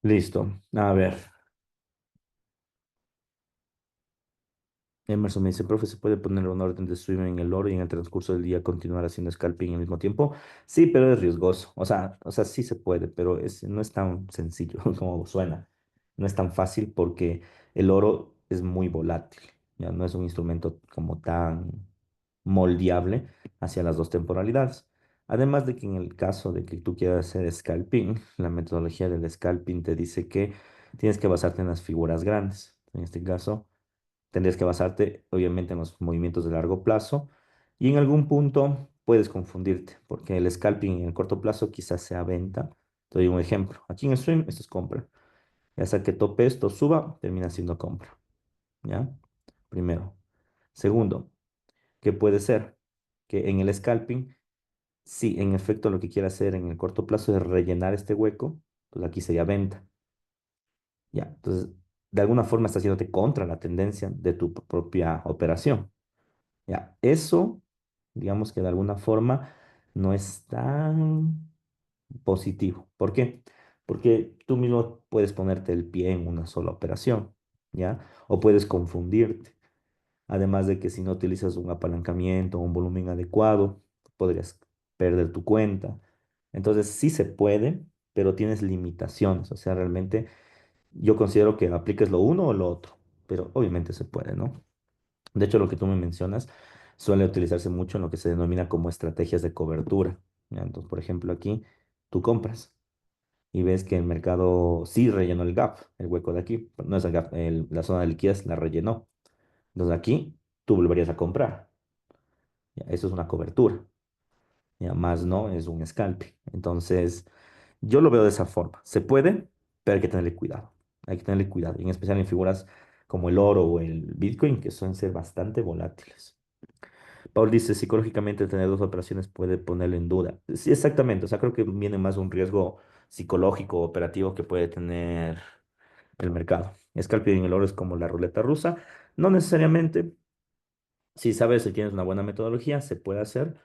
Speaker 2: Listo. A ver. Emerson me dice, profe, ¿se puede poner una orden de streaming en el oro y en el transcurso del día continuar haciendo scalping al mismo tiempo? Sí, pero es riesgoso. O sea, sí se puede, pero no es tan sencillo como suena. No es tan fácil porque el oro es muy volátil. Ya no es un instrumento como tan moldeable hacia las dos temporalidades. Además de que en el caso de que tú quieras hacer scalping, la metodología del scalping te dice que tienes que basarte en las figuras grandes. En este caso tendrías que basarte, obviamente, en los movimientos de largo plazo y en algún punto puedes confundirte, porque el scalping en el corto plazo quizás sea venta. Te doy un ejemplo. Aquí en stream, esto es compra. Ya sea que tope esto, suba, termina siendo compra. ¿Ya? Primero. Segundo, ¿qué puede ser? Que en el scalping, si en efecto lo que quiere hacer en el corto plazo es rellenar este hueco, pues aquí sería venta. ¿Ya? Entonces, de alguna forma está haciéndote contra la tendencia de tu propia operación. Ya, eso, digamos que de alguna forma no es tan positivo. ¿Por qué? Porque tú mismo puedes ponerte el pie en una sola operación, ¿ya? O puedes confundirte. Además de que si no utilizas un apalancamiento o un volumen adecuado, podrías perder tu cuenta. Entonces, sí se puede, pero tienes limitaciones. O sea, realmente yo considero que apliques lo uno o lo otro, pero obviamente se puede, ¿no? De hecho, lo que tú me mencionas suele utilizarse mucho en lo que se denomina como estrategias de cobertura. ¿Ya? Entonces, por ejemplo, aquí tú compras y ves que el mercado sí rellenó el gap, el hueco de aquí, pero no es el gap, la zona de liquidez la rellenó. Entonces aquí tú volverías a comprar. ¿Ya? Eso es una cobertura. ¿Ya? Más no es un scalping. Entonces, yo lo veo de esa forma. Se puede, pero hay que tenerle cuidado. Hay que tenerle cuidado, en especial en figuras como el oro o el Bitcoin, que suelen ser bastante volátiles. Paul dice, psicológicamente tener dos operaciones puede ponerlo en duda. Sí, exactamente. O sea, creo que viene más un riesgo psicológico operativo que puede tener el mercado. Scalping en el oro es como la ruleta rusa. No necesariamente. Si sabes, si tienes una buena metodología, se puede hacer,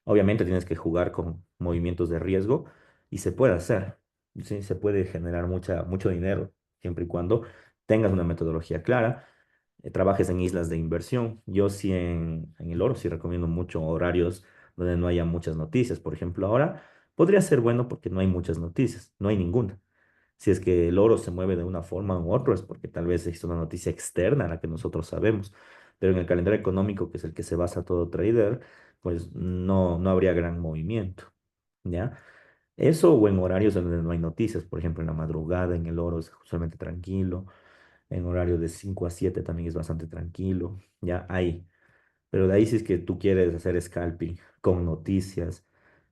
Speaker 2: Obviamente tienes que jugar con movimientos de riesgo y se puede hacer, ¿sí? Se puede generar mucho dinero siempre y cuando tengas una metodología clara, trabajes en islas de inversión. Yo sí en el oro sí recomiendo mucho horarios donde no haya muchas noticias. Por ejemplo, ahora podría ser bueno porque no hay muchas noticias, no hay ninguna. Si es que el oro se mueve de una forma u otra, es porque tal vez es una noticia externa a la que nosotros sabemos. Pero en el calendario económico, que es el que se basa todo trader, pues no habría gran movimiento, ¿ya? Eso o en horarios donde no hay noticias, por ejemplo, en la madrugada, en el oro es usualmente tranquilo, en horario de 5 a 7 también es bastante tranquilo, ¿ya? Ahí. Pero de ahí si es que tú quieres hacer scalping con noticias,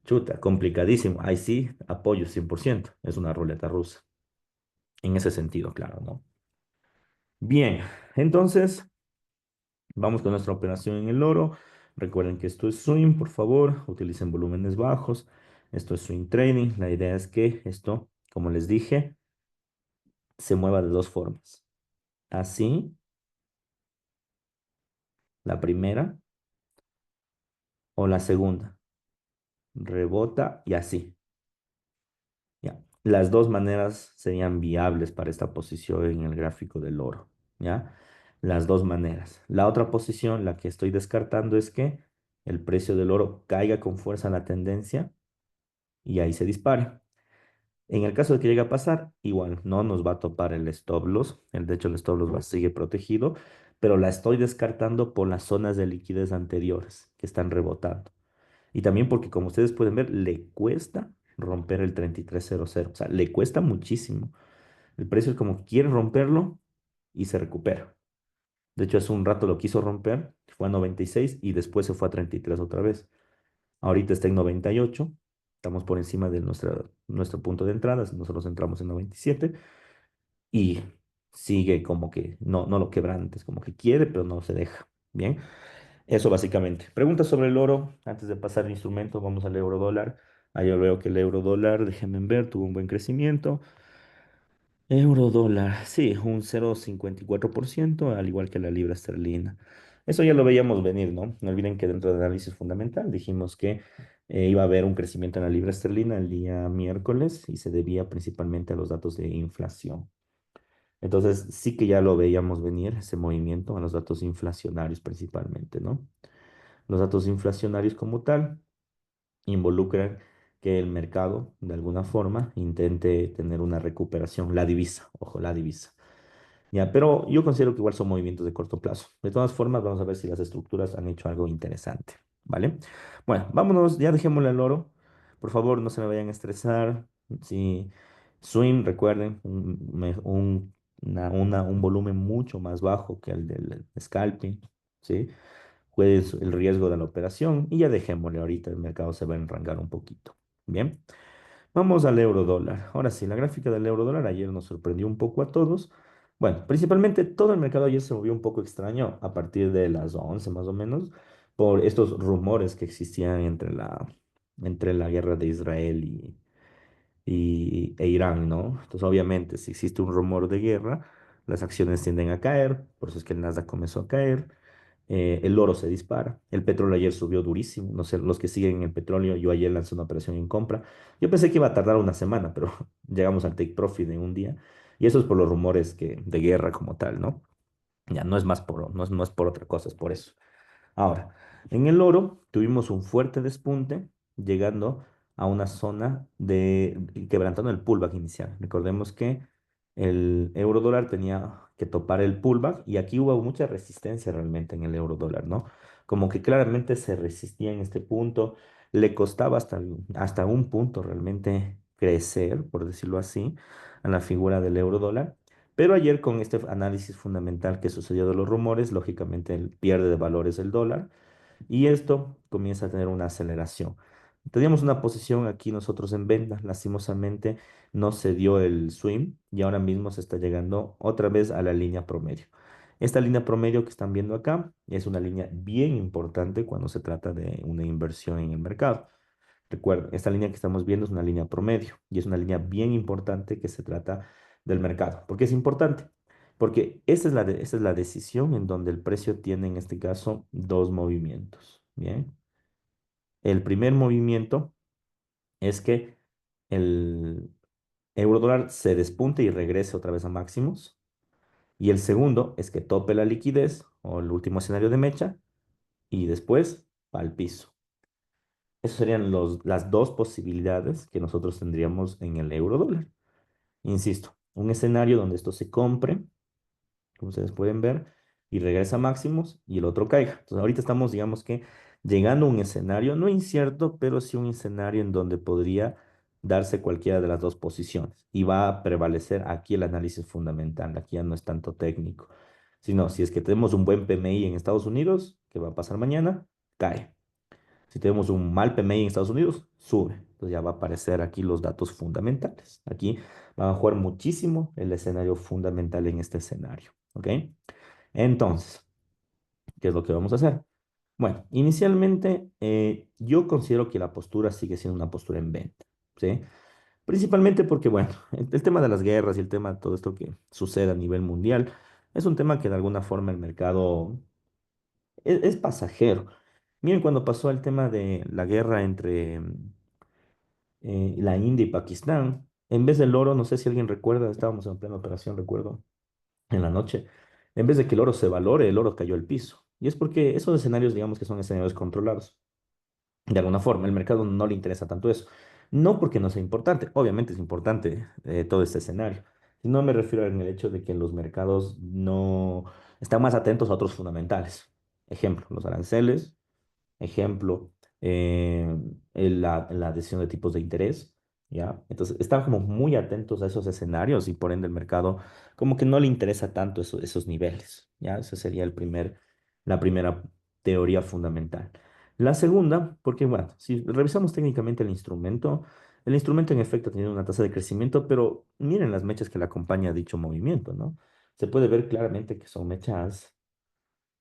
Speaker 2: chuta, complicadísimo. Ahí sí, apoyo 100%, es una ruleta rusa. En ese sentido, claro, ¿no? Bien, entonces vamos con nuestra operación en el oro. Recuerden que esto es swing, por favor, utilicen volúmenes bajos. Esto es swing trading. La idea es que esto, como les dije, se mueva de dos formas. Así, la primera, o la segunda. Rebota y así. ¿Ya? Las dos maneras serían viables para esta posición en el gráfico del oro, ¿ya? Las dos maneras. La otra posición, la que estoy descartando, es que el precio del oro caiga con fuerza a la tendencia y ahí se dispare. En el caso de que llegue a pasar, igual no nos va a topar el stop loss. De hecho, el stop loss va a seguir protegido, pero la estoy descartando por las zonas de liquidez anteriores que están rebotando. Y también porque, como ustedes pueden ver, le cuesta romper el 3300. O sea, le cuesta muchísimo. El precio es como que quiere romperlo y se recupera. De hecho, hace un rato lo quiso romper, fue a 96 y después se fue a 33 otra vez. Ahorita está en 98. Estamos por encima de nuestro punto de entrada. Nosotros entramos en 97 y sigue como que no lo quebranta. Es como que quiere, pero no se deja. Bien. Eso básicamente. Preguntas sobre el oro. Antes de pasar al instrumento, vamos al euro dólar. Ayer veo que el euro dólar, déjenme ver, tuvo un buen crecimiento. Euro dólar, sí, un 0,54%, al igual que la libra esterlina. Eso ya lo veíamos venir, ¿no? No olviden que dentro del análisis fundamental dijimos que iba a haber un crecimiento en la libra esterlina el día miércoles y se debía principalmente a los datos de inflación. Entonces, sí que ya lo veíamos venir, ese movimiento, a los datos inflacionarios principalmente, ¿no? Los datos inflacionarios como tal involucran que el mercado, de alguna forma, intente tener una recuperación, la divisa, ojo, la divisa. Ya, pero yo considero que igual son movimientos de corto plazo. De todas formas, vamos a ver si las estructuras han hecho algo interesante, ¿vale? Bueno, vámonos, ya dejémosle al oro. Por favor, no se me vayan a estresar. Si swing, recuerden, un volumen mucho más bajo que el del scalping, ¿sí? Pues el riesgo de la operación y ya dejémosle ahorita, el mercado se va a enrangar un poquito. Bien, vamos al euro dólar. Ahora sí, la gráfica del euro dólar ayer nos sorprendió un poco a todos. Bueno, principalmente todo el mercado ayer se movió un poco extraño a partir de las 11 más o menos por estos rumores que existían entre la guerra de Israel e Irán, ¿no? Entonces, obviamente, si existe un rumor de guerra, las acciones tienden a caer, por eso es que el Nasdaq comenzó a caer, el oro se dispara, el petróleo ayer subió durísimo, no sé, los que siguen el petróleo, yo ayer lancé una operación en compra, yo pensé que iba a tardar una semana, pero llegamos al take profit en un día, y eso es por los rumores de guerra como tal, ¿no? Ya no es más no es por otra cosa, es por eso. Ahora, en el oro tuvimos un fuerte despunte, llegando a una zona quebrantando el pullback inicial. Recordemos que el euro dólar tenía que topar el pullback y aquí hubo mucha resistencia realmente en el euro dólar, ¿no? Como que claramente se resistía en este punto, le costaba hasta un punto realmente crecer, por decirlo así, a la figura del euro dólar. Pero ayer con este análisis fundamental que sucedió de los rumores, lógicamente pierde de valores el dólar y esto comienza a tener una aceleración. Teníamos una posición aquí nosotros en venta, lastimosamente no se dio el swing y ahora mismo se está llegando otra vez a la línea promedio. Esta línea promedio que están viendo acá es una línea bien importante cuando se trata de una inversión en el mercado. Recuerden, esta línea que estamos viendo es una línea promedio y es una línea bien importante que se trata del mercado. ¿Por qué es importante? Porque esa es la decisión en donde el precio tiene en este caso dos movimientos. Bien. El primer movimiento es que el eurodólar se despunte y regrese otra vez a máximos. Y el segundo es que tope la liquidez o el último escenario de mecha y después va al piso. Esas serían las dos posibilidades que nosotros tendríamos en el eurodólar. Insisto, un escenario donde esto se compre, como ustedes pueden ver, y regresa a máximos y el otro caiga. Entonces ahorita estamos, digamos que, llegando a un escenario, no incierto, pero sí un escenario en donde podría darse cualquiera de las dos posiciones. Y va a prevalecer aquí el análisis fundamental, aquí ya no es tanto técnico, sino si es que tenemos un buen PMI en Estados Unidos, que va a pasar mañana, cae. Si tenemos un mal PMI en Estados Unidos, sube. Entonces ya va a aparecer aquí los datos fundamentales. Aquí van a jugar muchísimo el escenario fundamental en este escenario. ¿Ok? Entonces, ¿qué es lo que vamos a hacer? Bueno, inicialmente yo considero que la postura sigue siendo una postura en venta. ¿Sí? Principalmente porque, bueno, el tema de las guerras y el tema de todo esto que sucede a nivel mundial es un tema que de alguna forma el mercado es pasajero. Miren, cuando pasó el tema de la guerra entre la India y Pakistán, en vez del oro, no sé si alguien recuerda, estábamos en plena operación, recuerdo, en la noche, en vez de que el oro se valore, el oro cayó al piso. Y es porque esos escenarios, digamos que son escenarios controlados. De alguna forma, el mercado no le interesa tanto eso. No porque no sea importante, obviamente es importante todo este escenario. No me refiero en el hecho de que los mercados no están más atentos a otros fundamentales. Ejemplo, los aranceles. Ejemplo, la decisión de tipos de interés, ¿ya? Entonces, están como muy atentos a esos escenarios y por ende el mercado como que no le interesa tanto esos niveles, ¿ya? Esa sería la primera teoría fundamental. La segunda, porque bueno, si revisamos técnicamente el instrumento en efecto ha tenido una tasa de crecimiento, pero miren las mechas que le acompaña a dicho movimiento, ¿no? Se puede ver claramente que son mechas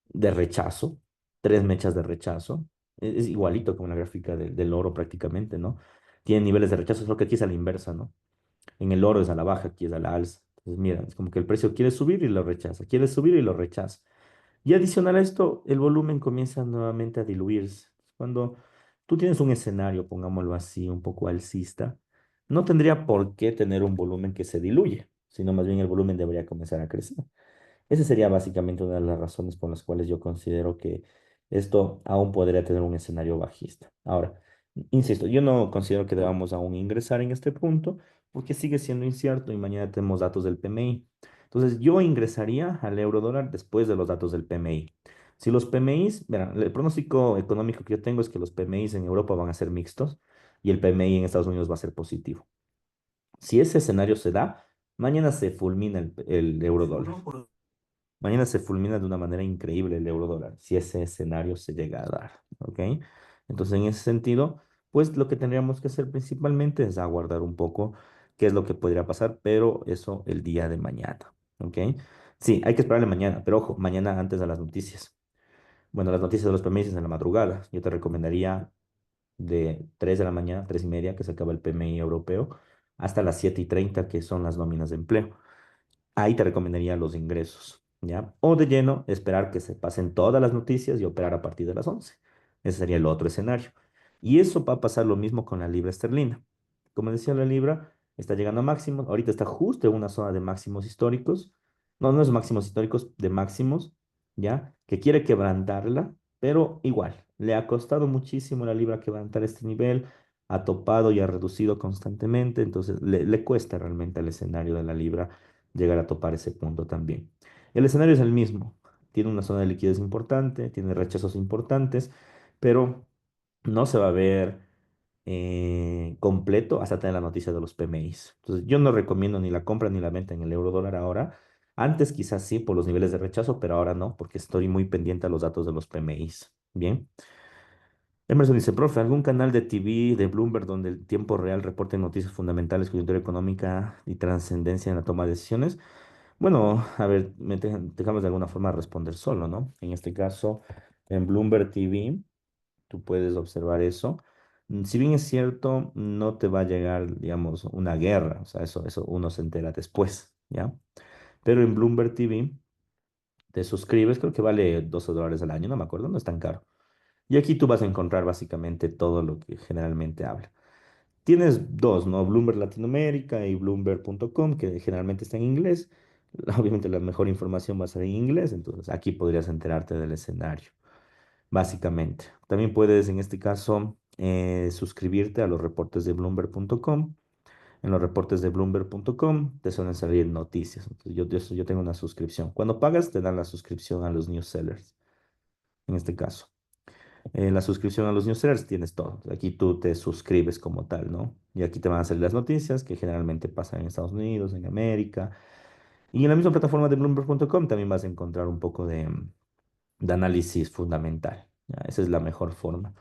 Speaker 2: de rechazo, tres mechas de rechazo. Es igualito como la gráfica del oro prácticamente, ¿no? Tiene niveles de rechazo, solo que aquí es a la inversa, ¿no? En el oro es a la baja, aquí es a la alza. Entonces, mira, es como que el precio quiere subir y lo rechaza, quiere subir y lo rechaza. Y adicional a esto, el volumen comienza nuevamente a diluirse. Cuando tú tienes un escenario, pongámoslo así, un poco alcista, no tendría por qué tener un volumen que se diluye, sino más bien el volumen debería comenzar a crecer. Esa sería básicamente una de las razones por las cuales yo considero que esto aún podría tener un escenario bajista. Ahora, insisto, yo no considero que debamos aún ingresar en este punto porque sigue siendo incierto y mañana tenemos datos del PMI. Entonces, yo ingresaría al eurodólar después de los datos del PMI. Si los PMIs, verán, el pronóstico económico que yo tengo es que los PMIs en Europa van a ser mixtos y el PMI en Estados Unidos va a ser positivo. Si ese escenario se da, mañana se fulmina el eurodólar. Mañana se fulmina de una manera increíble el euro dólar, si ese escenario se llega a dar, ¿ok? Entonces, en ese sentido, pues lo que tendríamos que hacer principalmente es aguardar un poco qué es lo que podría pasar, pero eso el día de mañana, ¿ok? Sí, hay que esperarle mañana, pero ojo, mañana antes de las noticias. Bueno, las noticias de los PMI es en la madrugada. Yo te recomendaría de 3 de la mañana, 3 y media, que se acaba el PMI europeo, hasta las 7:30, que son las nóminas de empleo. Ahí te recomendaría los ingresos, ¿ya? O de lleno, esperar que se pasen todas las noticias y operar a partir de las 11. Ese sería el otro escenario. Y eso va a pasar lo mismo con la libra esterlina. Como decía, la libra está llegando a máximos. Ahorita está justo en una zona de máximos históricos. No, no es máximos históricos, de máximos, ¿ya? Que quiere quebrantarla, pero igual, le ha costado muchísimo a la libra quebrantar este nivel. Ha topado y ha reducido constantemente. Entonces, le cuesta realmente al escenario de la libra llegar a topar ese punto también. El escenario es el mismo, tiene una zona de liquidez importante, tiene rechazos importantes, pero no se va a ver completo hasta tener la noticia de los PMIs. Entonces, yo no recomiendo ni la compra ni la venta en el euro dólar ahora. Antes quizás sí por los niveles de rechazo, pero ahora no, porque estoy muy pendiente a los datos de los PMIs. Bien. Emerson dice, profe, ¿algún canal de TV de Bloomberg donde el tiempo real reporte noticias fundamentales, coyuntura económica y trascendencia en la toma de decisiones? Bueno, a ver, dejamos de alguna forma responder solo, ¿no? En este caso, en Bloomberg TV, tú puedes observar eso. Si bien es cierto, no te va a llegar, digamos, una guerra, o sea, eso uno se entera después, ¿ya? Pero en Bloomberg TV te suscribes, creo que vale $12 al año, no me acuerdo, no es tan caro. Y aquí tú vas a encontrar básicamente todo lo que generalmente habla. Tienes dos, ¿no? Bloomberg Latinoamérica y Bloomberg.com, que generalmente está en inglés. Obviamente la mejor información va a ser en inglés, entonces aquí podrías enterarte del escenario, básicamente. También puedes, en este caso, suscribirte a los reportes de Bloomberg.com. En los reportes de Bloomberg.com te suelen salir noticias. Entonces, yo tengo una suscripción. Cuando pagas, te dan la suscripción a los newsletters, en este caso. La suscripción a los newsletters tienes todo. Aquí tú te suscribes como tal, ¿no? Y aquí te van a salir las noticias que generalmente pasan en Estados Unidos, en América. Y en la misma plataforma de Bloomberg.com también vas a encontrar un poco de análisis fundamental. ¿Ya? Esa es la mejor forma.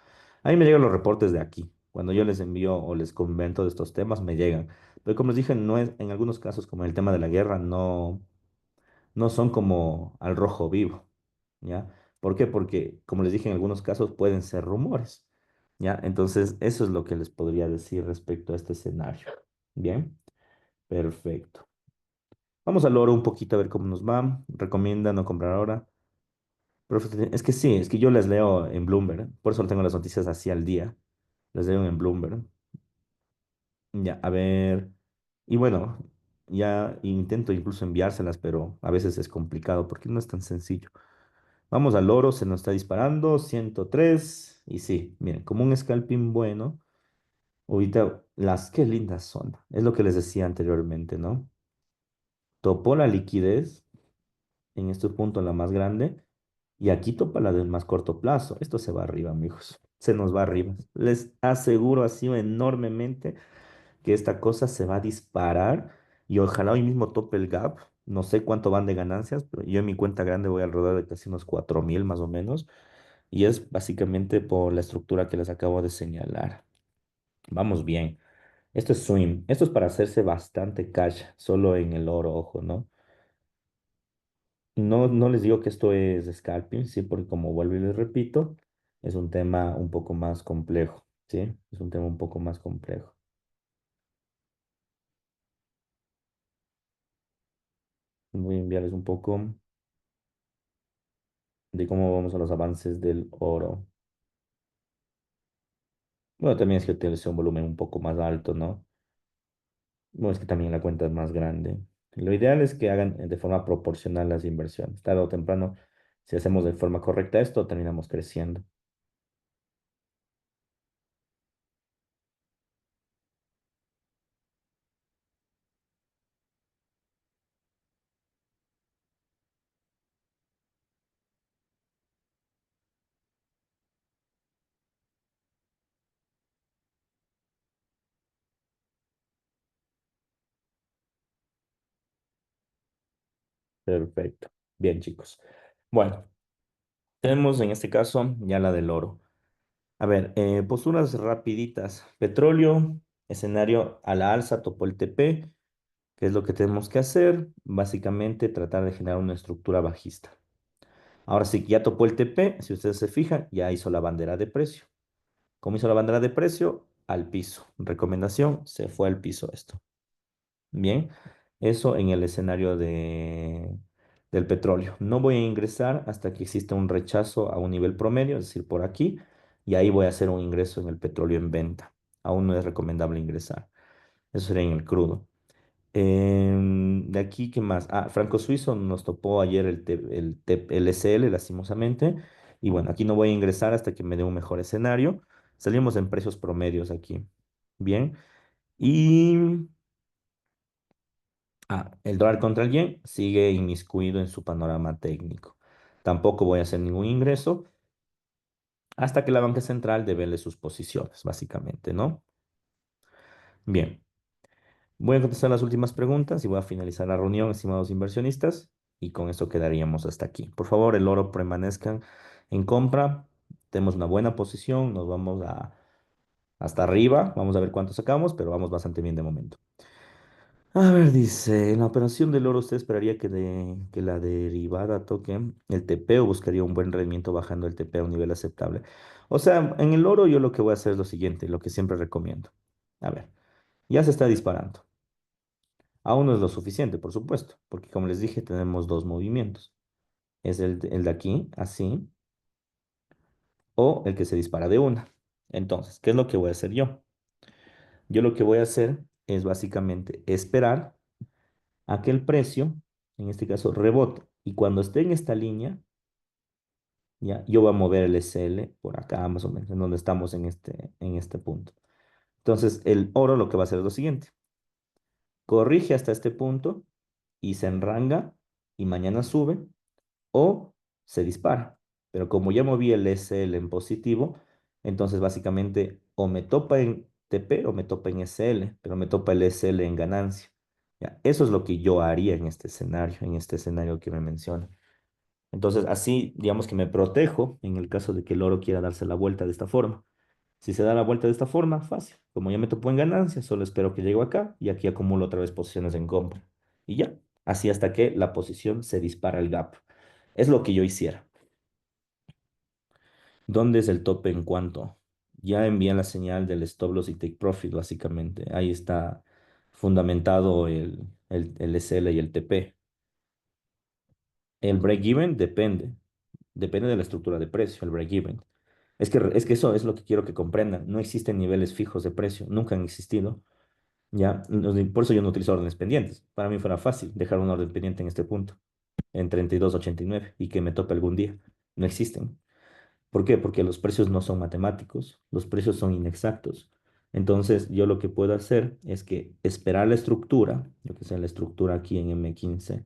Speaker 2: A mí me llegan los reportes de aquí. Cuando yo les envío o les comento de estos temas, me llegan. Pero como les dije, no es, en algunos casos, como en el tema de la guerra, no son como al rojo vivo, ¿ya? ¿Por qué? Porque, como les dije, en algunos casos pueden ser rumores, ¿ya? Entonces, eso es lo que les podría decir respecto a este escenario. Bien, perfecto. Vamos al oro un poquito a ver cómo nos va. Recomienda no comprar ahora. Profe, es que sí, es que yo les leo en Bloomberg, por eso tengo las noticias así al día. Las leo en Bloomberg. Ya, a ver. Y bueno, ya intento incluso enviárselas, pero a veces es complicado porque no es tan sencillo. Vamos al oro, se nos está disparando, 103. Y sí, miren, como un scalping bueno, ahorita qué lindas son. Es lo que les decía anteriormente, ¿no? Topó la liquidez en este punto, la más grande, y aquí topa la del más corto plazo. Esto se va arriba, amigos. Se nos va arriba. Les aseguro así enormemente que esta cosa se va a disparar y ojalá hoy mismo tope el gap. No sé cuánto van de ganancias, pero yo en mi cuenta grande voy alrededor de casi unos 4.000 más o menos. Y es básicamente por la estructura que les acabo de señalar. Vamos bien. Esto es swing. Esto es para hacerse bastante cash, solo en el oro, ojo, ¿no? No, no les digo que esto es scalping, sí, porque como vuelvo y les repito, es un tema un poco más complejo, ¿sí? Es un tema un poco más complejo. Voy a enviarles un poco de cómo vamos a los avances del oro. Bueno, también es que utilice un volumen un poco más alto, ¿no? Bueno, es que también la cuenta es más grande. Lo ideal es que hagan de forma proporcional las inversiones. Tarde o temprano, si hacemos de forma correcta esto, terminamos creciendo. Perfecto. Bien, chicos. Bueno, tenemos en este caso ya la del oro. A ver, posturas rapiditas. Petróleo, escenario a la alza, topó el TP. ¿Qué es lo que tenemos que hacer? Básicamente tratar de generar una estructura bajista. Ahora sí, ya topó el TP, si ustedes se fijan, ya hizo la bandera de precio. ¿Cómo hizo la bandera de precio? Al piso. Recomendación, se fue al piso esto. Bien, eso en el escenario del petróleo. No voy a ingresar hasta que exista un rechazo a un nivel promedio, es decir, por aquí, y ahí voy a hacer un ingreso en el petróleo en venta. Aún no es recomendable ingresar. Eso sería en el crudo. De aquí, ¿qué más? Ah, Franco Suizo nos topó ayer el SL, lastimosamente. Y bueno, aquí no voy a ingresar hasta que me dé un mejor escenario. Salimos en precios promedios aquí. Bien. Y el dólar contra el yen sigue inmiscuido en su panorama técnico. Tampoco voy a hacer ningún ingreso hasta que la banca central devele sus posiciones, básicamente, ¿no? Bien. Voy a contestar las últimas preguntas y voy a finalizar la reunión, estimados inversionistas, y con esto quedaríamos hasta aquí. Por favor, el oro permanezcan en compra. Tenemos una buena posición, nos vamos hasta arriba, vamos a ver cuánto sacamos, pero vamos bastante bien de momento. A ver, dice, en la operación del oro usted esperaría que la derivada toque el TP o buscaría un buen rendimiento bajando el TP a un nivel aceptable. O sea, en el oro yo lo que voy a hacer es lo siguiente, lo que siempre recomiendo. A ver, ya se está disparando. Aún no es lo suficiente, por supuesto, porque como les dije, tenemos dos movimientos. Es el de aquí, así, o el que se dispara de una. Entonces, ¿qué es lo que voy a hacer yo? Yo lo que voy a hacer es básicamente esperar a que el precio, en este caso, rebote. Y cuando esté en esta línea, ya, yo voy a mover el SL por acá, más o menos, en donde estamos en este punto. Entonces, el oro lo que va a hacer es lo siguiente. Corrige hasta este punto y se enranga y mañana sube o se dispara. Pero como ya moví el SL en positivo, entonces básicamente o me topa en TP o me topa en SL, pero me topa el SL en ganancia. Ya, eso es lo que yo haría en este escenario que me menciona. Entonces, así, digamos que me protejo en el caso de que el oro quiera darse la vuelta de esta forma. Si se da la vuelta de esta forma, fácil. Como ya me topo en ganancia, solo espero que llegue acá y aquí acumulo otra vez posiciones en compra. Y ya, así hasta que la posición se dispara el gap. Es lo que yo hiciera. ¿Dónde es el tope en cuanto? Ya envían la señal del stop loss y take profit, básicamente. Ahí está fundamentado el SL y el TP. El break-even depende de la estructura de precio, el break-even. Es que eso es lo que quiero que comprendan. No existen niveles fijos de precio, nunca han existido. Ya, por eso yo no utilizo órdenes pendientes. Para mí fuera fácil dejar una orden pendiente en este punto, en 32.89 y que me tope algún día. No existen. ¿Por qué? Porque los precios no son matemáticos, los precios son inexactos. Entonces, yo lo que puedo hacer es que esperar la estructura, yo que sé, la estructura aquí en M15,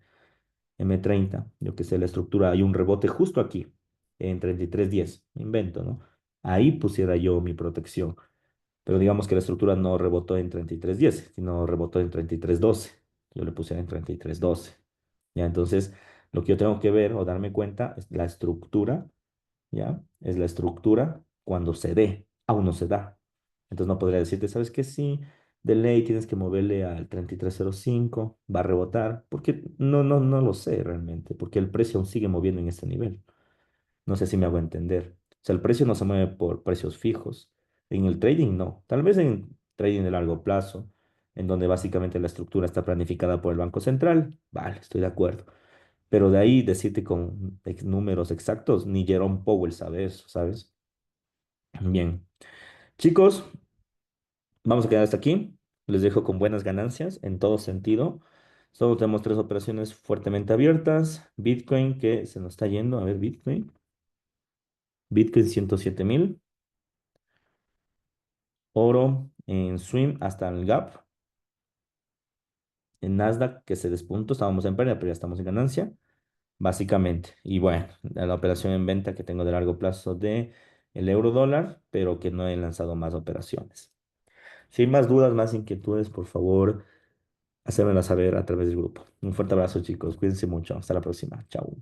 Speaker 2: M30, yo que sé, la estructura, hay un rebote justo aquí, en 33.10, invento, ¿no? Ahí pusiera yo mi protección. Pero digamos que la estructura no rebotó en 33.10, sino rebotó en 33.12. Yo le puse en 33.12. Ya, entonces, lo que yo tengo que ver o darme cuenta es la estructura, ¿ya? Es la estructura cuando se dé, aún no se da. Entonces no podría decirte, ¿sabes qué? Sí, de ley tienes que moverle al 33.05, va a rebotar, porque no lo sé realmente, porque el precio aún sigue moviendo en este nivel. No sé si me hago entender. O sea, el precio no se mueve por precios fijos. En el trading no. Tal vez en trading de largo plazo, en donde básicamente la estructura está planificada por el Banco Central. Vale, estoy de acuerdo. Pero de ahí decirte con números exactos, ni Jerome Powell sabe eso, ¿sabes? Bien. Chicos, vamos a quedar hasta aquí. Les dejo con buenas ganancias en todo sentido. Solo tenemos tres operaciones fuertemente abiertas. Bitcoin que se nos está yendo. A ver, Bitcoin. Bitcoin 107.000. Oro en swing hasta el gap. En Nasdaq que se despuntó. Estábamos en pérdida, pero ya estamos en ganancia. Básicamente. Y bueno, la operación en venta que tengo de largo plazo de el euro dólar, pero que no he lanzado más operaciones. Si hay más dudas, más inquietudes, por favor, hacérmelas saber a través del grupo. Un fuerte abrazo, chicos. Cuídense mucho. Hasta la próxima. Chao.